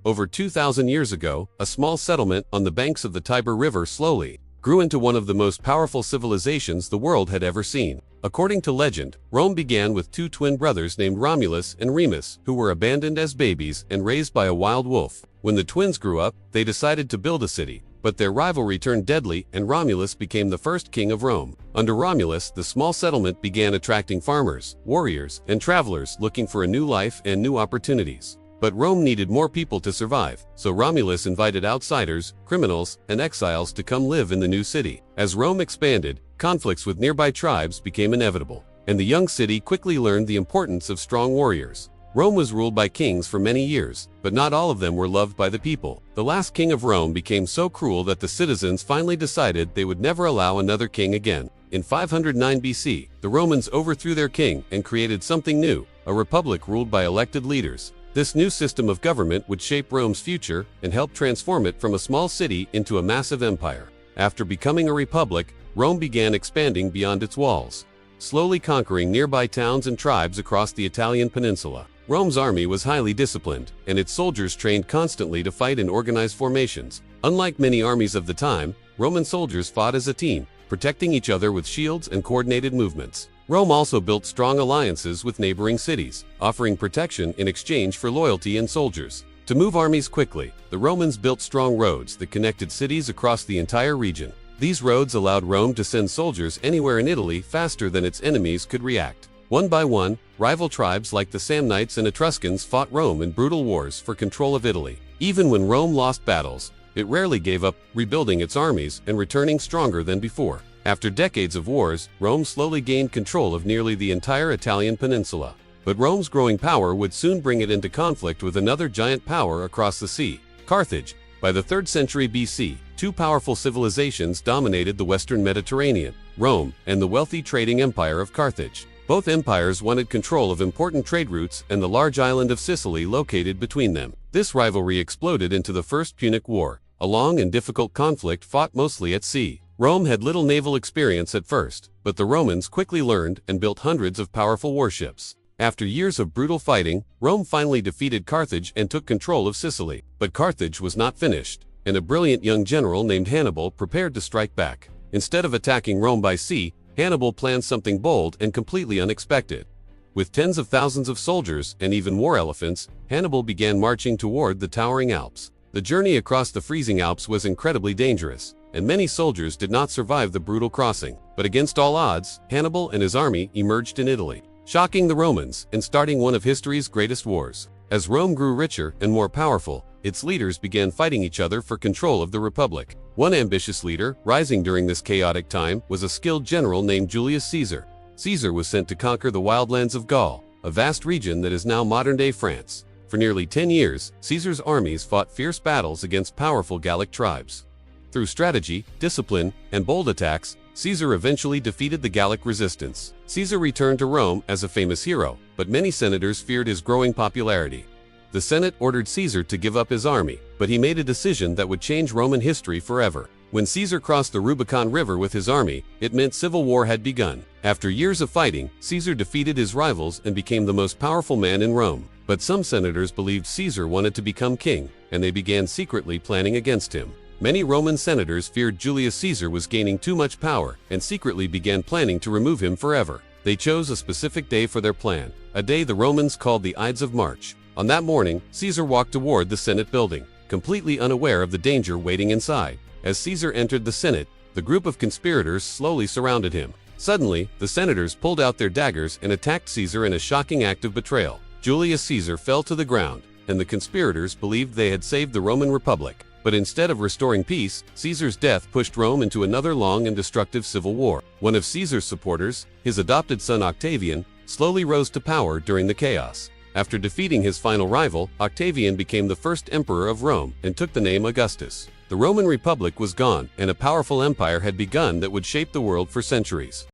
Over 2,000 years ago, a small settlement on the banks of the Tiber River slowly grew into one of the most powerful civilizations the world had ever seen. According to legend, Rome began with two twin brothers named Romulus and Remus, who were abandoned as babies and raised by a wild wolf. When the twins grew up, they decided to build a city, but their rivalry turned deadly and Romulus became the first king of Rome. Under Romulus, the small settlement began attracting farmers, warriors, and travelers looking for a new life and new opportunities. But Rome needed more people to survive, so Romulus invited outsiders, criminals, and exiles to come live in the new city. As Rome expanded, conflicts with nearby tribes became inevitable, and the young city quickly learned the importance of strong warriors. Rome was ruled by kings for many years, but not all of them were loved by the people. The last king of Rome became so cruel that the citizens finally decided they would never allow another king again. In 509 BC, the Romans overthrew their king and created something new, a republic ruled by elected leaders. This new system of government would shape Rome's future and help transform it from a small city into a massive empire. After becoming a republic, Rome began expanding beyond its walls, slowly conquering nearby towns and tribes across the Italian peninsula. Rome's army was highly disciplined, and its soldiers trained constantly to fight in organized formations. Unlike many armies of the time, Roman soldiers fought as a team, protecting each other with shields and coordinated movements. Rome also built strong alliances with neighboring cities, offering protection in exchange for loyalty and soldiers. To move armies quickly, the Romans built strong roads that connected cities across the entire region. These roads allowed Rome to send soldiers anywhere in Italy faster than its enemies could react. One by one, rival tribes like the Samnites and Etruscans fought Rome in brutal wars for control of Italy. Even when Rome lost battles, it rarely gave up, rebuilding its armies and returning stronger than before. After decades of wars, Rome slowly gained control of nearly the entire Italian peninsula. But Rome's growing power would soon bring it into conflict with another giant power across the sea, Carthage. By the 3rd century BC, two powerful civilizations dominated the western Mediterranean, Rome and the wealthy trading empire of Carthage. Both empires wanted control of important trade routes and the large island of Sicily located between them. This rivalry exploded into the First Punic War, a long and difficult conflict fought mostly at sea. Rome had little naval experience at first, but the Romans quickly learned and built hundreds of powerful warships. After years of brutal fighting, Rome finally defeated Carthage and took control of Sicily. But Carthage was not finished, and a brilliant young general named Hannibal prepared to strike back. Instead of attacking Rome by sea, Hannibal planned something bold and completely unexpected. With tens of thousands of soldiers and even war elephants, Hannibal began marching toward the towering Alps. The journey across the freezing Alps was incredibly dangerous, and many soldiers did not survive the brutal crossing. But against all odds, Hannibal and his army emerged in Italy, shocking the Romans and starting one of history's greatest wars. As Rome grew richer and more powerful, its leaders began fighting each other for control of the republic. One ambitious leader, rising during this chaotic time, was a skilled general named Julius Caesar. Caesar was sent to conquer the wildlands of Gaul, a vast region that is now modern-day France. For nearly 10 years, Caesar's armies fought fierce battles against powerful Gallic tribes. Through strategy, discipline, and bold attacks, Caesar eventually defeated the Gallic resistance. Caesar returned to Rome as a famous hero, but many senators feared his growing popularity. The Senate ordered Caesar to give up his army, but he made a decision that would change Roman history forever. When Caesar crossed the Rubicon River with his army, it meant civil war had begun. After years of fighting, Caesar defeated his rivals and became the most powerful man in Rome. But some senators believed Caesar wanted to become king, and they began secretly planning against him. Many Roman senators feared Julius Caesar was gaining too much power and secretly began planning to remove him forever. They chose a specific day for their plan, a day the Romans called the Ides of March. On that morning, Caesar walked toward the Senate building, completely unaware of the danger waiting inside. As Caesar entered the Senate, the group of conspirators slowly surrounded him. Suddenly, the senators pulled out their daggers and attacked Caesar in a shocking act of betrayal. Julius Caesar fell to the ground, and the conspirators believed they had saved the Roman Republic. But instead of restoring peace, Caesar's death pushed Rome into another long and destructive civil war. One of Caesar's supporters, his adopted son Octavian, slowly rose to power during the chaos. After defeating his final rival, Octavian became the first emperor of Rome and took the name Augustus. The Roman Republic was gone, and a powerful empire had begun that would shape the world for centuries.